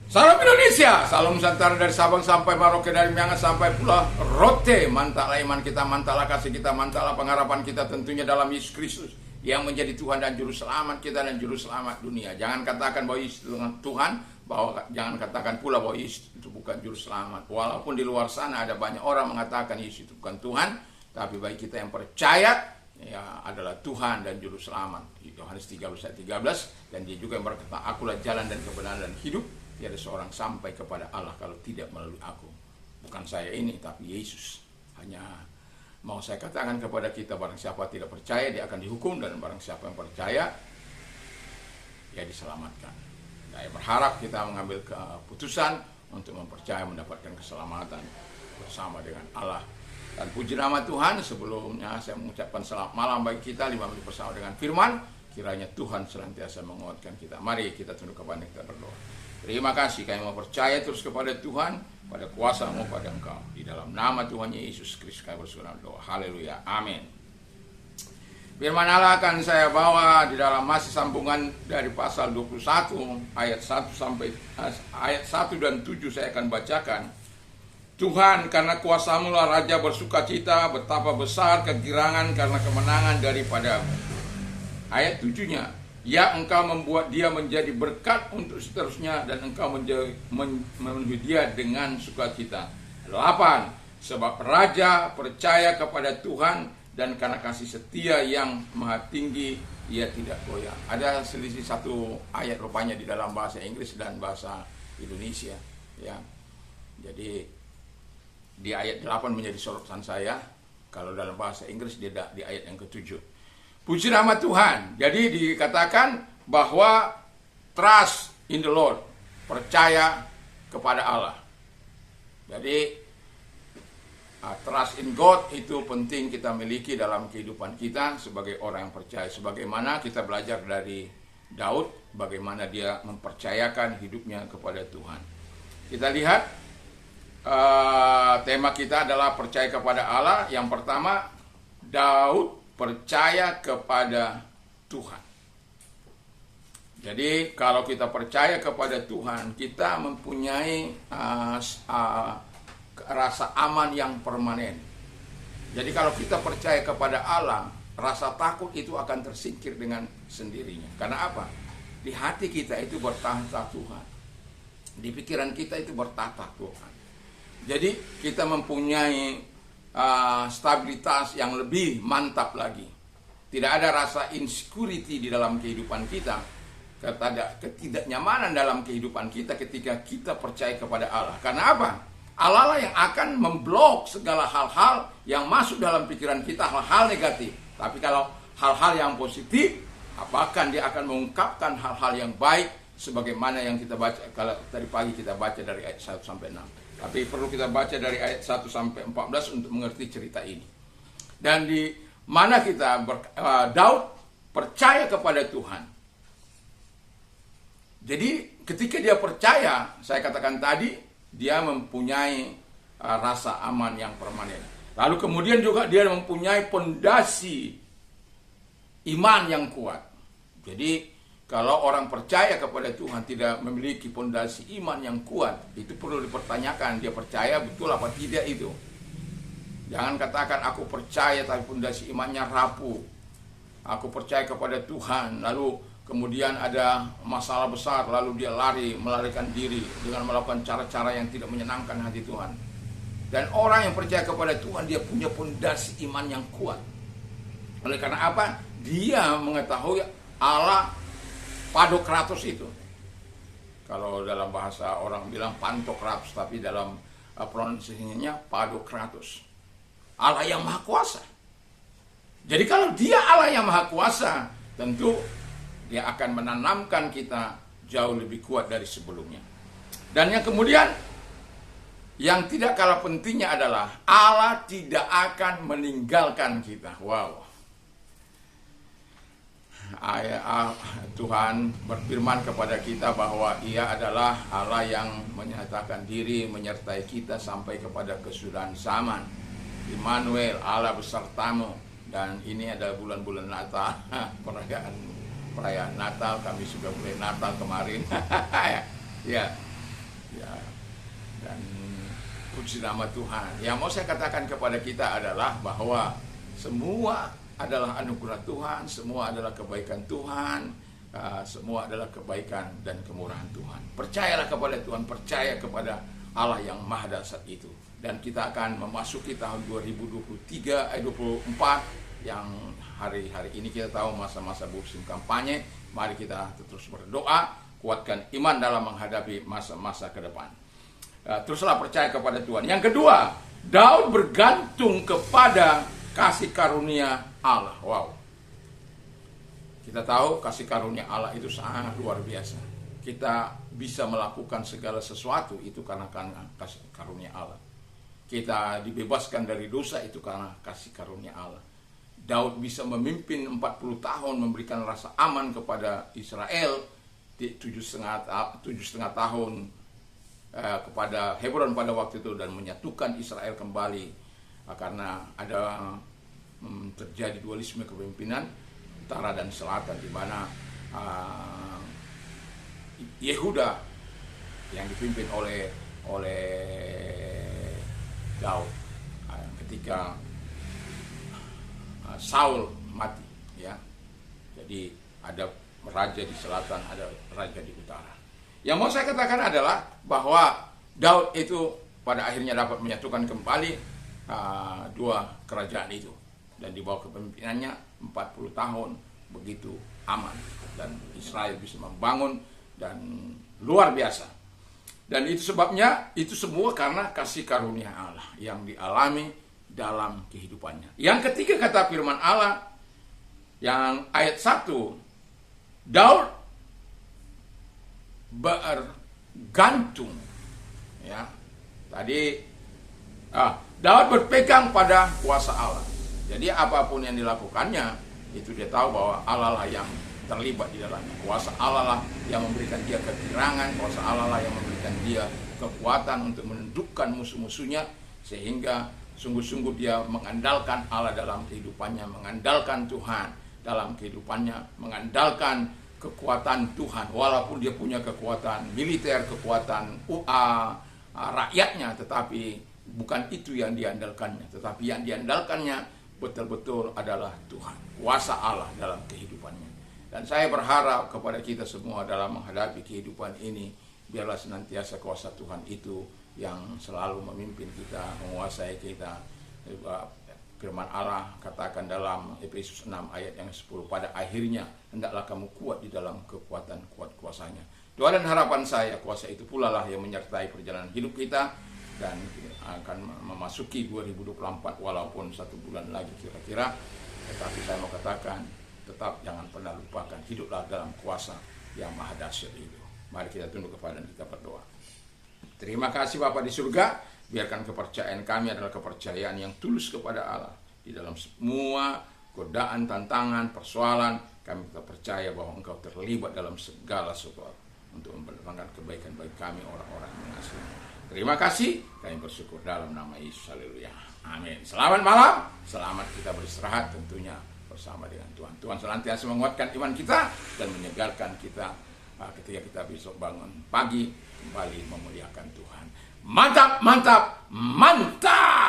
Salam Indonesia, salam Nusantara dari Sabang sampai Merauke, dari Miangas sampai Pulau Rote. Mantaplah iman kita, mantaplah kasih kita, mantaplah pengharapan kita tentunya dalam Yesus Kristus yang menjadi Tuhan dan Juru Selamat kita dan Juru Selamat dunia. Jangan katakan bahwa Yesus itu Tuhan, jangan katakan pula bahwa Yesus itu bukan Juru Selamat. Walaupun di luar sana ada banyak orang mengatakan Yesus itu bukan Tuhan, tapi bagi kita yang percaya, ya adalah Tuhan dan Juru Selamat. Yohanes 13 ayat 13, dan dia juga yang berkata, akulah jalan dan kebenaran dan hidup. Tiada seorang sampai kepada Allah kalau tidak melalui aku. Bukan saya ini, tapi Yesus. Hanya mau saya katakan kepada kita, barang siapa tidak percaya, dia akan dihukum. Dan barang siapa yang percaya, dia diselamatkan. Saya berharap kita mengambil keputusan untuk mempercaya, mendapatkan keselamatan bersama dengan Allah. Dan puji nama Tuhan, sebelumnya saya mengucapkan selamat malam bagi kita, 5 menit bersama dengan firman. Kiranya Tuhan senantiasa menguatkan kita. Mari kita tunduk kepada kita berdoa. Terima kasih kami mau percaya terus kepada Tuhan, pada kuasa-Mu, pada Engkau. Di dalam nama Tuhan Yesus Kristus kami bersyukur doa. Haleluya. Amin. Firman Allah akan saya bawa di dalam masih sambungan dari pasal 21 ayat 1 sampai ayat 1 dan 7 saya akan bacakan. Tuhan, karena kuasa-Mu lah Raja bersukacita, betapa besar kegirangan karena kemenangan daripadamu. Ayat 7-nya, ya engkau membuat dia menjadi berkat untuk seterusnya, dan engkau memenuhi dia dengan sukacita. 8. Sebab Raja percaya kepada Tuhan, dan karena kasih setia yang maha tinggi, ia tidak goyah. Ada selisih satu ayat rupanya di dalam bahasa Inggris dan bahasa Indonesia. Ya, jadi di ayat 8 menjadi sorotan saya. Kalau dalam bahasa Inggris dia di ayat yang ke-7. Puji nama Tuhan. Jadi dikatakan bahwa trust in the Lord, percaya kepada Allah. Jadi trust in God itu penting kita miliki dalam kehidupan kita sebagai orang yang percaya. Sebagaimana kita belajar dari Daud, bagaimana dia mempercayakan hidupnya kepada Tuhan. Kita lihat tema kita adalah percaya kepada Allah. Yang pertama, Daud percaya kepada Tuhan. Jadi kalau kita percaya kepada Tuhan, kita mempunyai rasa aman yang permanen. Jadi kalau kita percaya kepada Allah, rasa takut itu akan tersingkir dengan sendirinya. Karena apa? Di hati kita itu bertahta Tuhan. Di pikiran kita itu bertata Tuhan. Jadi kita mempunyai stabilitas yang lebih mantap lagi. Tidak ada rasa insecurity di dalam kehidupan kita, ketidaknyamanan dalam kehidupan kita ketika kita percaya kepada Allah. Karena apa? Allah lah yang akan memblok segala hal-hal yang masuk dalam pikiran kita, hal-hal negatif. Tapi kalau hal-hal yang positif, bahkan dia akan mengungkapkan hal-hal yang baik, sebagaimana yang kita baca, kalau tadi pagi kita baca dari ayat 1 sampai 6. Tapi perlu kita baca dari ayat 1 sampai 14 untuk mengerti cerita ini. Dan di mana kita Daud percaya kepada Tuhan. Jadi ketika dia percaya, saya katakan tadi, dia mempunyai rasa aman yang permanen. Lalu kemudian juga dia mempunyai pondasi iman yang kuat. Jadi kalau orang percaya kepada Tuhan tidak memiliki pondasi iman yang kuat, itu perlu dipertanyakan, dia percaya betul apa tidak itu. Jangan katakan aku percaya tapi pondasi imannya rapuh. Aku percaya kepada Tuhan, lalu kemudian ada masalah besar, lalu dia melarikan diri dengan melakukan cara-cara yang tidak menyenangkan hati Tuhan. Dan orang yang percaya kepada Tuhan, dia punya pondasi iman yang kuat. Oleh karena apa? Dia mengetahui Allah Padokratos itu. Kalau dalam bahasa orang bilang Pantokratos, tapi dalam pronunciasinya Padokratos. Allah yang Maha Kuasa. Jadi kalau dia Allah yang Maha Kuasa, tentu dia akan menanamkan kita jauh lebih kuat dari sebelumnya. Dan yang kemudian, yang tidak kalah pentingnya adalah Allah tidak akan meninggalkan kita. Wow. Tuhan berfirman kepada kita bahwa Ia adalah Allah yang menyatakan diri menyertai kita sampai kepada kesudahan zaman. Immanuel, Allah besertamu. Dan ini adalah bulan-bulan Natal, perayaan Natal. Kami sudah mulai Natal kemarin. Ya, Ya, dan puji nama Tuhan. Yang mau saya katakan kepada kita adalah bahwa semua adalah anugerah Tuhan, semua adalah kebaikan Tuhan, semua adalah kebaikan dan kemurahan Tuhan. Percayalah kepada Tuhan, percaya kepada Allah yang Maha Dahsyat itu. Dan kita akan memasuki tahun 2023, 24 yang hari-hari ini kita tahu masa-masa musim kampanye. Mari kita terus berdoa, kuatkan iman dalam menghadapi masa-masa ke depan. Teruslah percaya kepada Tuhan. Yang kedua, Daud bergantung kepada kasih karunia Allah. Wow. Kita tahu kasih karunia Allah itu sangat luar biasa. Kita bisa melakukan segala sesuatu itu karena kasih karunia Allah. Kita dibebaskan dari dosa itu karena kasih karunia Allah. Daud bisa memimpin 40 tahun, memberikan rasa aman kepada Israel, 7,5 tahun kepada Hebron pada waktu itu, dan menyatukan Israel kembali karena ada terjadi dualisme kepemimpinan utara dan selatan, di mana Yehuda yang dipimpin oleh Daud ketika Saul mati, ya. Jadi ada raja di selatan, ada raja di utara. Yang mau saya katakan adalah bahwa Daud itu pada akhirnya dapat menyatukan kembali dua kerajaan itu, dan di bawah kepemimpinannya 40 tahun begitu aman, dan Israel bisa membangun dan luar biasa. Dan itu sebabnya, itu semua karena kasih karunia Allah yang dialami dalam kehidupannya. Yang ketiga, kata firman Allah yang ayat 1, Daud bergantung, ya. Tadi Daud berpegang pada kuasa Allah. Jadi apapun yang dilakukannya, itu dia tahu bahwa Allah lah yang terlibat di dalamnya. Kuasa Allah lah yang memberikan dia kegirangan, kuasa Allah lah yang memberikan dia kekuatan untuk menundukkan musuh-musuhnya, sehingga sungguh-sungguh dia mengandalkan Allah dalam kehidupannya, mengandalkan Tuhan dalam kehidupannya, mengandalkan kekuatan Tuhan. Walaupun dia punya kekuatan militer, kekuatan rakyatnya, tetapi bukan itu yang diandalkannya. Tetapi yang diandalkannya betul-betul adalah Tuhan, kuasa Allah dalam kehidupannya. Dan saya berharap kepada kita semua dalam menghadapi kehidupan ini, biarlah senantiasa kuasa Tuhan itu yang selalu memimpin kita, menguasai kita. Firman Allah katakan dalam Efesus 6 ayat yang 10, pada akhirnya hendaklah kamu kuat di dalam kekuatan kuat kuasanya. Doa dan harapan saya, kuasa itu pula lah yang menyertai perjalanan hidup kita, dan akan memasuki 2024 walaupun 1 bulan lagi kira-kira. Tetapi saya mau katakan, tetap jangan pernah lupakan, hiduplah dalam kuasa yang Maha Dahsyat itu. Mari kita tunduk kepada dan kita berdoa. Terima kasih Bapa di surga, biarkan kepercayaan kami adalah kepercayaan yang tulus kepada Allah. Di dalam semua godaan, tantangan, persoalan, kami tetap percaya bahwa Engkau terlibat dalam segala sesuatu untuk mendatangkan kebaikan bagi kami, orang-orang yang mengasihi. Terima kasih, kami bersyukur dalam nama Yesus. Haleluya. Amin. Selamat malam, selamat kita beristirahat tentunya bersama dengan Tuhan. Tuhan senantiasa menguatkan iman kita dan menyegarkan kita ketika kita besok bangun pagi kembali memuliakan Tuhan. Mantap, mantap, mantap.